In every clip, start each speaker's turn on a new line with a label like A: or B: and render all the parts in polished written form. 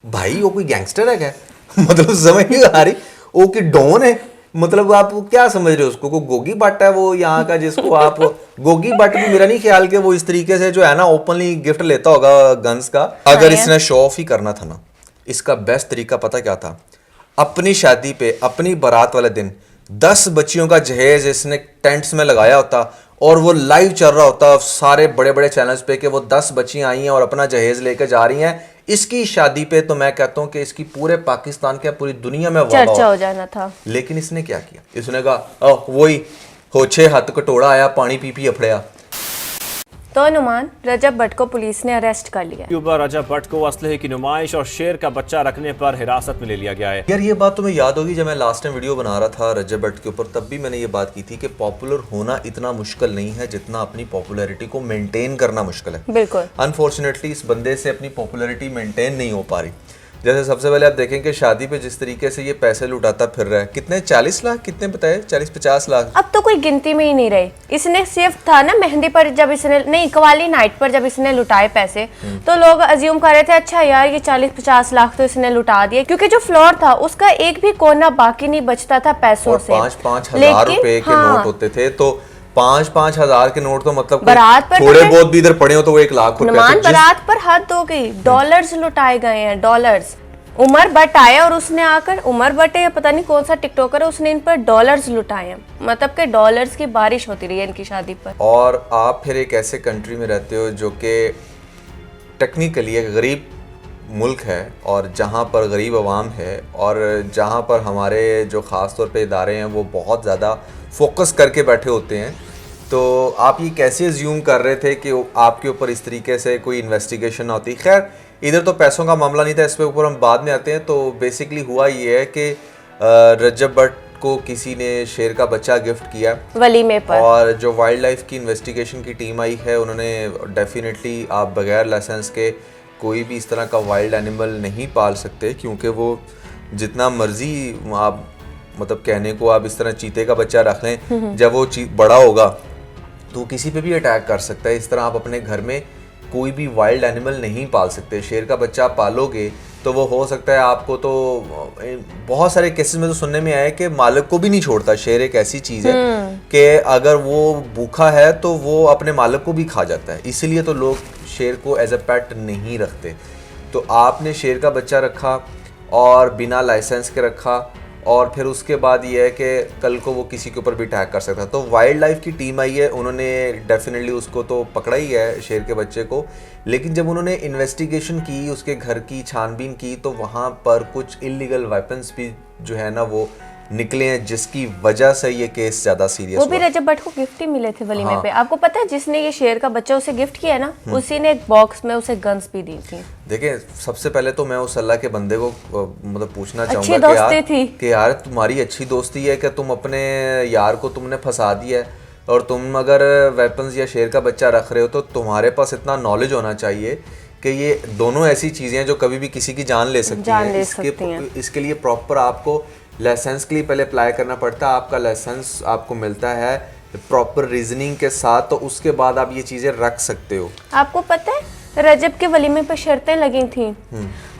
A: भाई वो कोई गैंगस्टर है क्या? मतलब समझ नहीं आ रही। वो कि डॉन है, मतलब आप क्या समझ रहे हो उसको? को गोगी भट्ट है वो यहाँ का, जिसको आप गोगी भट्ट भी मेरा नहीं ख्याल कि वो इस तरीके से जो है ना ओपनली गिफ्ट लेता होगा गन्स का। अगर इसने शो ऑफ ही करना था ना, इसका बेस्ट तरीका पता क्या था? अपनी शादी पे अपनी बारात वाले दिन 10 बच्चियों का जहेज इसने टेंट्स में लगाया होता और वो लाइव चल रहा होता सारे बड़े बड़े चैनल्स पे कि वो 10 बच्चियां आई हैं और अपना जहेज लेकर जा रही हैं इसकी शादी पे। तो मैं कहता हूं कि इसकी पूरे पाकिस्तान के पूरी दुनिया में
B: चर्चा हो जाना था।
A: लेकिन इसने क्या किया? इसने कहा वही होछे हाथ कटोड़ा आया पानी पी पी अफड़िया।
B: तो नुमान रजब भट्ट को पुलिस ने अरेस्ट कर लिया।
C: यूट्यूबर रजब भट्ट को असलहे की नुमाइश और शेर का बच्चा रखने पर हिरासत में ले लिया गया है।
A: यार ये बात तुम्हें याद होगी, जब मैं लास्ट टाइम वीडियो बना रहा था रजब भट्ट के ऊपर, तब भी मैंने ये बात की थी कि पॉपुलर होना इतना मुश्किल नहीं है जितना अपनी पॉपुलैरिटी को मेंटेन करना मुश्किल है।
B: बिल्कुल।
A: अनफॉर्चुनेटली इस बंदे से अपनी पॉपुलैरिटी मेंटेन नहीं हो पा रही। जैसे सबसे पहले आप देखें कि शादी पे जिस तरीके से ये पैसे लुटाता फिर रहा है, कितने 40 लाख कितने बताए, 40-50 लाख।
B: अब तो कोई गिनती में ही नहीं रही। इसने सिर्फ था ना मेहंदी पर, जब इसने नहीं कवाली नाइट पर जब इसने लुटाए पैसे, तो लोग अज्यूम कर रहे थे अच्छा यार ये 40-50 लाख तो इसने लुटा दिए, क्योंकि जो फ्लोर था उसका एक भी कोना बाकी नहीं बचता था पैसों से।
A: 5-5 हजार रुपए के नोट होते थे, तो 5-5 हजार के नोट तो मतलब
B: बारात पर
A: थोड़े बहुत भी इधर पड़े हो तो वो 1 लाख रुपए।
B: नुमान बारात पर हद हो गई, डॉलर्स लुटाए गए हैं, डॉलर्स। उमर भट्ट आया और उसने आकर, उमर भट्ट या पता नहीं कौन सा टिकटॉकर है, उसने इन पर डॉलर्स लुटाए हैं। मतलब कि डॉलर्स की बारिश होती रही है इनकी शादी पर।
A: और आप फिर एक ऐसे कंट्री में रहते हो जो कि टेक्निकली एक गरीब मुल्क है और जहाँ पर गरीब आवाम है और जहाँ पर हमारे जो ख़ास तौर पे इदारे हैं वो बहुत ज़्यादा फोकस करके बैठे होते हैं। तो आप ये कैसे अज्यूम कर रहे थे कि आपके ऊपर इस तरीके से कोई इन्वेस्टिगेशन होती? खैर इधर तो पैसों का मामला नहीं था, इस पे ऊपर हम बाद में आते हैं। तो बेसिकली हुआ ये है कि रजब भट्ट को किसी ने शेर का बच्चा गिफ्ट किया
B: वलीमे पर,
A: और जो वाइल्ड लाइफ की इन्वेस्टिगेशन की टीम आई है उन्होंने डेफिनेटली आप बगैर लाइसेंस के कोई भी इस तरह का वाइल्ड एनिमल नहीं पाल सकते, क्योंकि वो जितना मर्जी आप मतलब कहने को आप इस तरह चीते का बच्चा रख लें, जब वो बड़ा होगा तो किसी पे भी अटैक कर सकता है। इस तरह आप अपने घर में कोई भी वाइल्ड एनिमल नहीं पाल सकते। शेर का बच्चा पालोगे तो वो हो सकता है आपको, तो बहुत सारे केसेस में तो सुनने में आया है कि मालिक को भी नहीं छोड़ता। शेर एक ऐसी चीज़ है कि अगर वो भूखा है तो वो अपने मालिक को भी खा जाता है, इसीलिए तो लोग शेर को एज अ पेट नहीं रखते। तो आपने शेर का बच्चा रखा और बिना लाइसेंस के रखा, और फिर उसके बाद ये है कि कल को वो किसी के ऊपर भी अटैक कर सकता है। तो वाइल्ड लाइफ की टीम आई है, उन्होंने डेफिनेटली उसको तो पकड़ा ही है शेर के बच्चे को, लेकिन जब उन्होंने इन्वेस्टिगेशन की, उसके घर की छानबीन की, तो वहाँ पर कुछ इलीगल वेपन्स भी जो है ना वो निकले हैं, जिसकी वजह से ये केस ज्यादा सीरियस
B: वो भी रजब भट्ट को गिफ्ट ही मिले थे वलीमे पे। आपको पता है जिसने ये शेर का बच्चा उसे गिफ्ट किया ना, उसी ने एक बॉक्स में उसे गन्स भी दी थी।
A: देखिए सबसे पहले तो मैं उस अल्लाह के बंदे को मतलब पूछना चाहूंगा कि यार तुम्हारी अच्छी दोस्ती है कि तुम अपने यार को तुमने फंसा दिया है, और तुम अगर वेपन्स या शेर का बच्चा रख रहे हो तो तुम्हारे पास इतना नॉलेज होना चाहिए कि ये दोनों ऐसी चीज़ें हैं जो कभी भी किसी की जान ले सकती हैं। इसके लिए प्रॉपर आपको लाइसेंस के लिए पहले अप्लाई करना पड़ता है। आपका लाइसेंस आपको मिलता है प्रॉपर रीजनिंग के साथ, तो उसके बाद आप ये चीज़ें रख सकते हो।
B: आपको पता है रजब के वलीमे पर शर्तें लगी थी।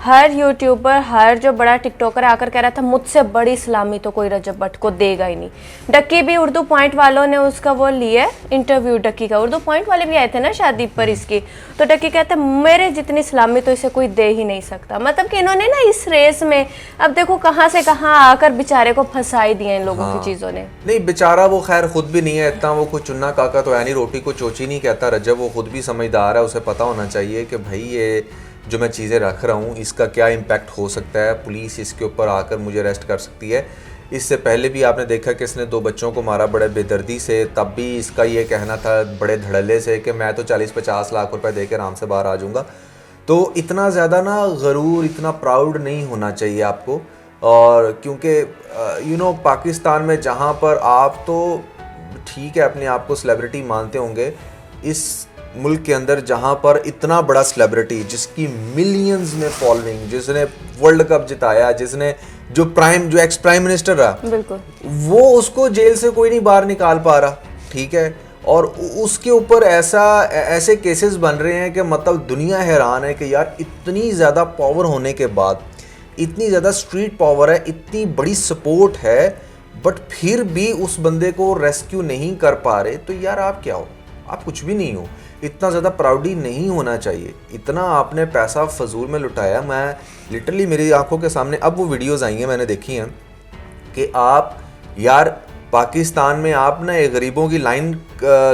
B: हर यूट्यूबर, हर जो बड़ा टिकटॉकर आकर कह रहा था मुझसे बड़ी सलामी तो कोई रजब भट्ट को देगा ही नहीं। डक्की भी, उर्दू पॉइंट वालों ने उसका वो लिया इंटरव्यू डक्की का, उर्दू पॉइंट वाले भी आए थे ना शादी पर इसकी, तो डक्की कहता मेरे जितनी सलामी तो इसे कोई दे ही नहीं सकता। मतलब कि इन्होंने ना इस रेस में अब देखो कहाँ से कहाँ आकर बेचारे को फंसाई दिए इन लोगों की चीज़ों ने।
A: नहीं बेचारा वो खैर खुद भी नहीं है इतना, वो कोई चुन्ना काका तो है नहीं, रोटी को चोची नहीं कहता रजब। वो खुद भी समझदार है, उसे पता होना चाहिए कि भाई ये जो मैं चीज़ें रख रहा हूँ इसका क्या इम्पैक्ट हो सकता है, पुलिस इसके ऊपर आकर मुझे अरेस्ट कर सकती है। इससे पहले भी आपने देखा कि इसने 2 बच्चों को मारा बड़े बेदर्दी से, तब भी इसका ये कहना था बड़े धड़ल्ले से कि मैं तो 40-50 लाख रुपए दे के आराम से बाहर आ जाऊँगा। तो इतना ज़्यादा ना गरूर, इतना प्राउड नहीं होना चाहिए आपको। और क्योंकि पाकिस्तान में जहाँ पर आप तो ठीक है अपने आप को सेलिब्रिटी मानते होंगे, इस मुल्क के अंदर जहाँ पर इतना बड़ा सेलिब्रिटी जिसकी मिलियंस में फॉलोइंग, जिसने वर्ल्ड कप जिताया, जिसने जो एक्स प्राइम मिनिस्टर रहा,
B: बिल्कुल,
A: वो उसको जेल से कोई नहीं बाहर निकाल पा रहा, ठीक है। और उसके ऊपर ऐसे केसेस बन रहे हैं कि मतलब दुनिया हैरान है कि यार इतनी ज़्यादा पावर होने के बाद, इतनी ज़्यादा स्ट्रीट पावर है, इतनी बड़ी सपोर्ट है, बट फिर भी उस बंदे को रेस्क्यू नहीं कर पा रहे। तो यार आप क्या हो? आप कुछ भी नहीं हो। इतना ज़्यादा प्राउडी नहीं होना चाहिए। इतना आपने पैसा फजूल में लुटाया। मैं लिटरली मेरी आंखों के सामने अब वो वीडियोस आई हैं, मैंने देखी हैं कि आप यार पाकिस्तान में आप ना गरीबों की लाइन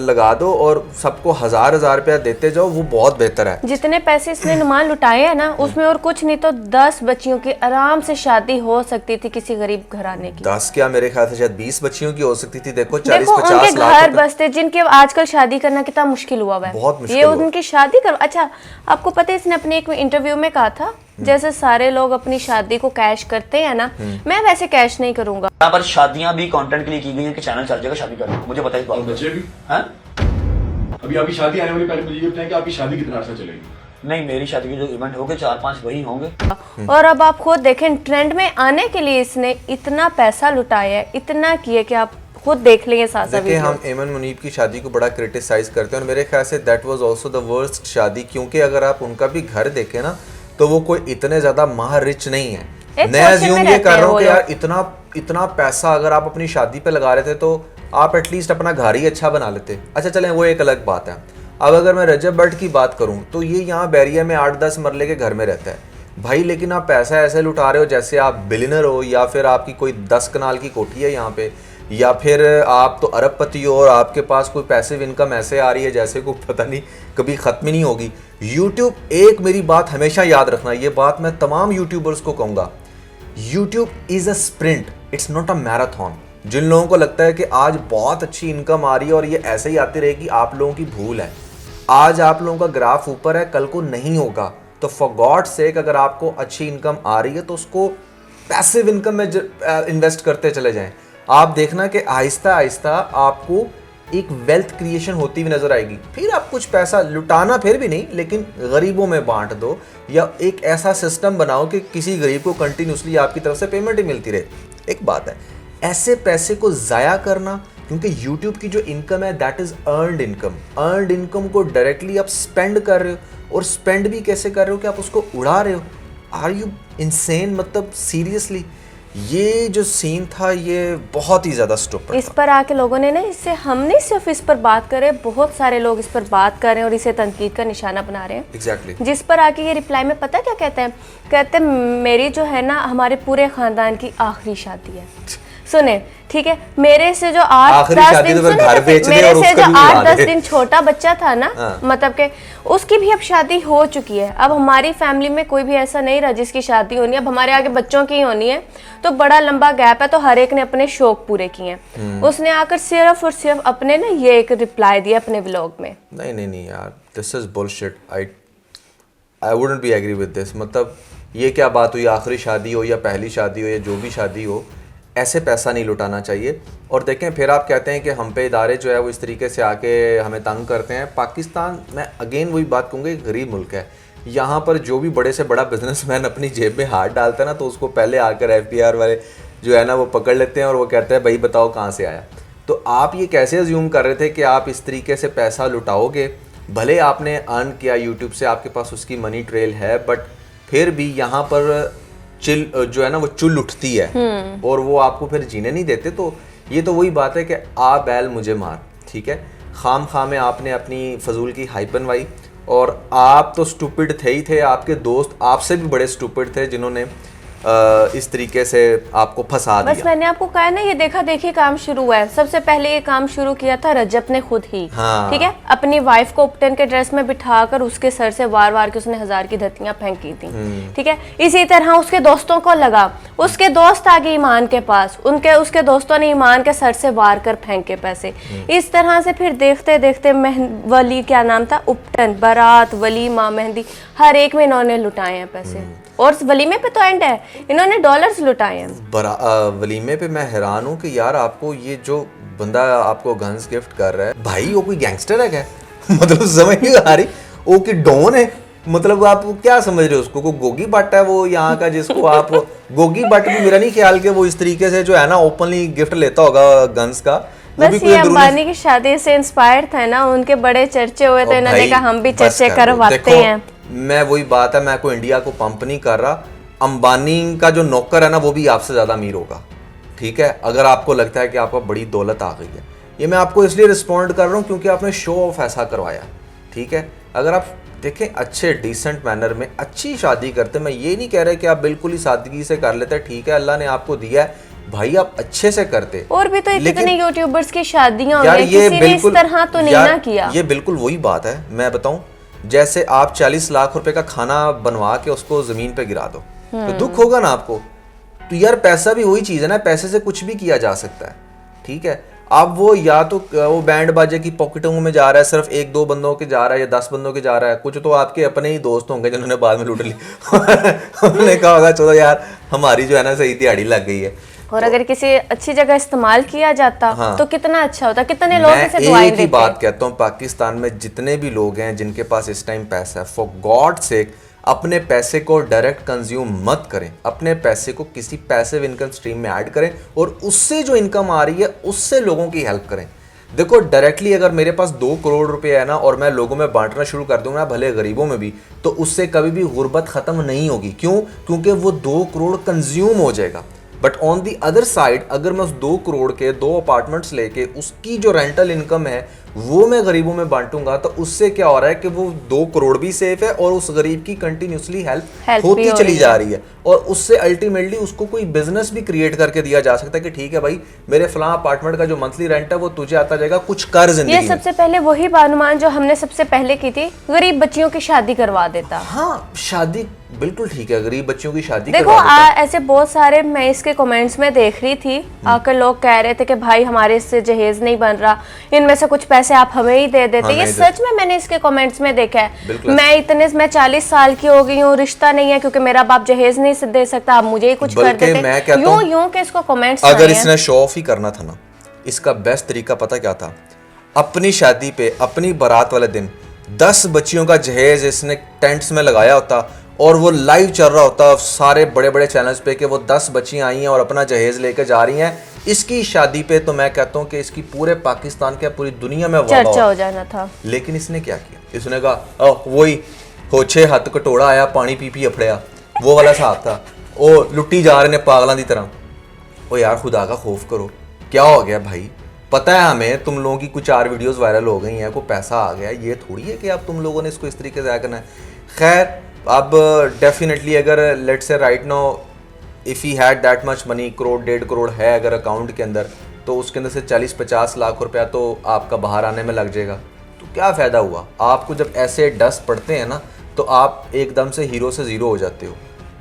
A: लगा दो और सबको 1000-1000 रुपया देते जाओ, वो बहुत बेहतर है।
B: जितने पैसे इसने नुमान लुटाए हैं ना, उसमें और कुछ नहीं तो 10 बच्चियों की आराम से शादी हो सकती थी किसी गरीब घराने की।
A: 10 क्या, मेरे ख्याल से शायद 20 बच्चियों की हो सकती थी। देखो 40-50
B: उनके
A: लाख
B: घर बसते, जिनके आजकल शादी करना कितना मुश्किल हुआ है।
A: बहुत मुश्किल
B: ये उनकी शादी कर। अच्छा, आपको पता है इसने अपने एक इंटरव्यू में कहा था जैसे सारे लोग अपनी शादी को कैश करते हैं ना, मैं वैसे कैश नहीं करूंगा।
D: यहाँ पर शादियां भी कंटेंट के लिए की गई हैं कि चैनल चल जाएगा, शादी करो। मुझे बताइए
E: और बच्चे भी
D: हैं?
E: अभी आपकी शादी आने वाली, पहले मुझे ये बताएं कि आपकी शादी कितना अर्सा चलेगी?
D: नहीं, मेरी शादी के जो इवेंट होंगे 4-5 वही होंगे।
B: और अब आप खुद देखें, ट्रेंड में आने के लिए इसने इतना पैसा लुटाया है, इतना किया कि आप खुद देख लेंगे साथ साथ।
A: देखिए, हम एमन मुनीब की शादी को बड़ा क्रिटिसाइज करते हैं और मेरे ख्याल say that was also the worst शादी, क्योंकि अगर आप उनका भी घर देखें ना तो वो कोई इतने ज्यादा महा रिच नहीं है। मैं अज्यूम ये कर रहा हूँ कि यार इतना पैसा अगर आप अपनी शादी पे लगा रहे थे तो आप एटलीस्ट अपना घर ही अच्छा बना लेते। अच्छा चलें, वो एक अलग बात है। अब अगर मैं रजब भट्ट की बात करूं तो ये यहाँ बैरिया में 8-10 मरले के घर में रहता है भाई, लेकिन आप पैसा ऐसे लुटा रहे हो जैसे आप बिलियनर हो, या फिर आपकी कोई 10 कनाल की कोठी है यहाँ पे, या फिर आप तो अरबपति हो और आपके पास कोई पैसिव इनकम ऐसे आ रही है जैसे को पता नहीं कभी ख़त्म ही नहीं होगी। यूट्यूब, एक मेरी बात हमेशा याद रखना, ये बात मैं तमाम यूट्यूबर्स को कहूँगा, YouTube is a sprint, it's not a marathon. जिन लोगों को लगता है कि आज बहुत अच्छी इनकम आ रही है और ये ऐसे ही आती रहेगी, आप लोगों की भूल है। आज आप लोगों का ग्राफ ऊपर है, कल को नहीं होगा। तो फॉर गॉड सेक, अगर आपको अच्छी इनकम आ रही है तो उसको पैसिव इनकम में इन्वेस्ट करते चले जाएं। आप देखना कि आहिस्ता आहिस्ता आपको एक वेल्थ क्रिएशन होती हुई नजर आएगी। फिर आप कुछ पैसा लुटाना फिर भी नहीं, लेकिन गरीबों में बांट दो, या एक ऐसा सिस्टम बनाओ कि किसी गरीब को कंटिन्यूसली आपकी तरफ से पेमेंट ही मिलती रहे। एक बात है, ऐसे पैसे को ज़ाया करना, क्योंकि YouTube की जो इनकम है that is earned income. Earned income को डायरेक्टली आप स्पेंड कर रहे हो, और स्पेंड भी कैसे कर रहे हो कि आप उसको उड़ा रहे हो। Are you insane? मतलब सीरियसली ये जो सीन था ये बहुत ही ज़्यादा स्टूपिड।
B: इस पर आके लोगों ने ना, इससे हम नहीं सिर्फ इस पर बात करे, बहुत सारे लोग इस पर बात कर रहे हैं और इसे तनकीद का निशाना बना रहे हैं।
A: एग्जैक्टली।
B: जिस पर आके ये रिप्लाई में पता क्या कहते हैं? कहते हैं मेरी जो है ना हमारे पूरे खानदान की आखिरी शादी है। सुने, ठीक है, मेरे से जो 8-10 दिन मेरे से जो 8-10 दिन छोटा बच्चा था ना, मतलब के उसकी भी अब शादी हो चुकी है। अब हमारी फैमिली में कोई भी ऐसा नहीं रहा जिसकी शादी होनी है, अब हमारे आगे बच्चों की होनी है, तो बड़ा लंबा गैप है, तो हर एक ने अपने शौक पूरे किए हैं। उसने आकर सिर्फ और सिर्फ अपने ना ये एक रिप्लाई दिया अपने व्लॉग में।
A: नहीं यार, this is bullshit. I wouldn't be agree with this. मतलब ये क्या बात हुई, आखिरी शादी हो या पहली शादी हो या जो भी शादी हो, ऐसे पैसा नहीं लुटाना चाहिए। और देखें, फिर आप कहते हैं कि हम पे इदारे जो है वो इस तरीके से आके हमें तंग करते हैं। पाकिस्तान, मैं अगेन वही बात कहूँगा, एक गरीब मुल्क है। यहाँ पर जो भी बड़े से बड़ा बिजनेसमैन अपनी जेब में हाथ डालता है ना, तो उसको पहले आकर FBI वाले जो है ना वो पकड़ लेते हैं और वो कहते हैं भाई बताओ कहाँ से आया। तो आप ये कैसे अज्यूम कर रहे थे कि आप इस तरीके से पैसा लुटाओगे? भले आपने अर्न किया यूट्यूब से, आपके पास उसकी मनी ट्रेल है, बट फिर भी यहाँ पर चिल जो है ना वो चुल उठती है और वो आपको फिर जीने नहीं देते। तो ये तो वही बात है कि आ बैल मुझे मार, ठीक है। खाम खा में आपने अपनी फजूल की हाइप बनवाई, और आप तो स्टूपिड थे ही थे, आपके दोस्त आपसे भी बड़े स्टूपिड थे जिन्होंने इस तरीके से आपको फंसा दिया।
B: बस मैंने आपको कहा ना, ये देखा देखी काम शुरू हुआ है। सबसे पहले ये काम शुरू किया था रजब ने खुद ही।
A: हाँ।
B: ठीक है, अपनी वाइफ को उपटन के ड्रेस में बिठाकर उसके सर से वार वार के उसने 1000 की धत्तियां फेंकी थी। ठीक है, इसी तरह उसके दोस्तों को लगा, उसके दोस्त आ गए ईमान के पास, उसके दोस्तों ने ईमान के सर से वार कर फेंके पैसे। इस तरह से फिर देखते देखते वली, क्या नाम था, उपटन, बारात, वलीमा, मेहंदी, हर एक में इन्होंने लुटाए हैं पैसे। और वलीमे पे तो एंड है, इन्होंने डॉलर्स लुटाए हैं।
A: वलीमे पे मैं हैरान हूँ कि यार आपको ये जो बंदा आपको गन्स गिफ्ट कर रहा है, भाई वो कोई गैंगस्टर है क्या? मतलब समझ नहीं आ रही, वो कि डॉन है? मतलब आप क्या समझ रहे हो उसको? को गोगी बट है वो यहाँ का, जिसको आप गोगी बट भी मेरा नहीं ख्याल कि वो इस तरीके से जो है ना ओपनली गिफ्ट लेता होगा गन्स का। वो भी
B: बस
A: कोई
B: ये
A: अंदरूनी
B: अंबानी की शादी से इंस्पायर थे ना, उनके बड़े चर्चे हुए थे, इन्होंने
A: भाई,
B: कहा हम भी
A: बस
B: चर्चे
A: कर दो।
B: करवाते
A: देखो,
B: हैं।
A: मैं वही बात है, मैं कोई इंडिया को पंप नहीं कर रहा। अंबानी का जो नौकर है ना, वो भी आपसे ज्यादा अमीर होगा, ठीक है, अगर आपको लगता है कि आपको बड़ी दौलत आ गई है। ये मैं आपको इसलिए रिस्पॉन्ड कर रहा हूँ क्योंकि आपने शो ऑफ ऐसा करवाया, ठीक है। अगर आप देखें अच्छे डिसेंट मैनर में अच्छी शादी करते, मैं ये नहीं कह रहा कि आप बिल्कुल ही सादगी से कर लेते, ठीक है, अल्लाह ने आपको दिया है भाई, आप अच्छे से करते।
B: और भी तो
A: लेकिन
B: कितने यूट्यूबर्स की शादियां हुई
A: यार
B: हैं,
A: ये
B: किसी ने इस
A: बिल्कुल
B: तरह तो नहीं
A: यार,
B: ना किया।
A: ये बिल्कुल वही बात है, मैं बताऊं, जैसे आप 40 लाख रुपए का खाना बनवा के उसको जमीन पे गिरा दो तो दुख होगा ना आपको। तो यार पैसा भी वही चीज है ना, पैसे से कुछ भी किया जा सकता है, ठीक है। अब वो या तो वो बैंड बाजे की पॉकेटों में जा रहा है, सिर्फ 1-2 बंदों के जा रहा है या 10 बंदों के जा रहा है, कुछ तो आपके अपने ही दोस्त होंगे जिन्होंने बाद में लूट ली उन्होंने कहा होगा चलो यार हमारी जो है ना सही दिहाड़ी लग गई है।
B: और अगर किसी अच्छी जगह इस्तेमाल किया जाता
A: हाँ।
B: तो कितना अच्छा होता, कितने लोग
A: मैं
B: इसे दुआएं
A: एक ही
B: देते।
A: बात कहता हूँ, पाकिस्तान में जितने भी लोग हैं जिनके पास इस टाइम पैसा है, फॉर गॉड सेक अपने पैसे को डायरेक्ट कंज्यूम मत करें, अपने पैसे को किसी पैसिव इनकम स्ट्रीम में ऐड करें और उससे जो इनकम आ रही है उससे लोगों की हेल्प करें। देखो डायरेक्टली अगर मेरे पास 2 करोड़ रुपए है ना और मैं लोगों में बांटना शुरू कर दूंगा, भले गरीबों में भी, तो उससे कभी भी गुर्बत खत्म नहीं होगी। क्यों? क्योंकि वो 2 करोड़ कंज्यूम हो जाएगा। But on the other side अगर मैं उस 2 करोड़ के 2 अपार्टमेंट्स लेके उसकी जो रेंटल इनकम है वो मैं गरीबों में बांटूंगा, तो उससे क्या हो रहा है कि वो 2 करोड़ भी सेफ है और उस गरीब की कंटिन्यूसली हेल्प होती चली जा रही है और उससे अल्टीमेटली उसको कोई बिजनेस भी क्रिएट करके दिया जा सकता है कि ठीक है भाई मेरे फलां अपार्टमेंट का जो मंथली रेंट है वो तुझे आता जाएगा, कुछ कर जिंदगी
B: ये सबसे पहले वही बानुमान जो हमने सबसे पहले की थी, गरीब बच्चियों की शादी करवा देता।
A: हाँ शादी बिल्कुल ठीक है, गरीब बच्चियों की शादी
B: देखो
A: करवा देता है।
B: ऐसे बहुत सारे मैं इसके कमेंट्स में देख रही थी, आकर लोग कह रहे थे कि भाई हमारे इससे जहेज नहीं बन रहा, इनमें से कुछ पैसे आप हमें ही दे देते।
A: हाँ,
B: ये सच में मैंने इसके कमेंट्स में देखा है। मैं 40 साल की हो गई हूँ, रिश्ता नहीं है क्योंकि मेरा बाप जहेज नहीं दे सकता, आप मुझे ही कुछ कर
A: बल्कि मैं
B: देते।
A: कहता हूं,
B: यूं के इसको कमेंट्स
A: अगर इसने शो ऑफ ही करना था ना, इसका बेस्ट तरीका पता क्या था? अपनी शादी पे अपनी बारात वाले दिन 10 बच्चियों का जहेज इसने टेंट्स में लगाया होता और वो लाइव चल रहा होता सारे बड़े बड़े चैनल्स पे कि वो 10 बच्चियां आई हैं और अपना जहेज लेकर जा रही हैं इसकी शादी पे। तो मैं कहता हूँ कि इसकी पूरे पाकिस्तान के पूरी दुनिया में
B: चर्चा हो जाना था।
A: लेकिन इसने क्या किया? इसने कहा वही होछे हाथ कटोड़ा आया पानी पी पी अफड़िया, वो वाला साहब था। ओ लुट्टी जा रहे ने पागलों की तरह। ओ यार खुदा का खौफ करो, क्या हो गया भाई? पता है हमें तुम लोगों की कुछ 4 वीडियोस वायरल हो गई हैं, कोई पैसा आ गया, ये थोड़ी है कि अब तुम लोगों ने इसको इस तरीके से करना है। खैर अब डेफिनेटली अगर let's say right now if he had that much money, crore 1.5 crore है अगर अकाउंट के अंदर, तो उसके अंदर से 40-50 लाख रुपया तो आपका बाहर आने में लग जाएगा। तो क्या फ़ायदा हुआ? आपको जब ऐसे डस्ट पड़ते हैं ना तो आप एकदम से हीरो से ज़ीरो हो जाते हो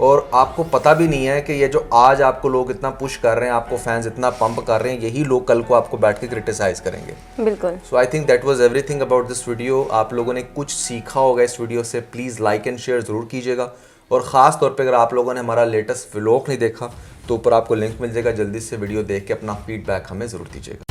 A: और आपको पता भी नहीं है कि ये जो आज आपको लोग इतना पुश कर रहे हैं, आपको फैंस इतना पंप कर रहे हैं, यही लोग कल को आपको बैठ के क्रिटिसाइज करेंगे।
B: बिल्कुल।
A: So I think that was everything about this video. आप लोगों ने कुछ सीखा होगा इस वीडियो से, प्लीज़ लाइक एंड शेयर ज़रूर कीजिएगा। और ख़ास तौर पे अगर आप लोगों ने हमारा लेटेस्ट व्लॉग नहीं देखा तो ऊपर आपको लिंक मिल जाएगा, जल्दी से वीडियो देख के अपना फीडबैक हमें ज़रूर दीजिएगा।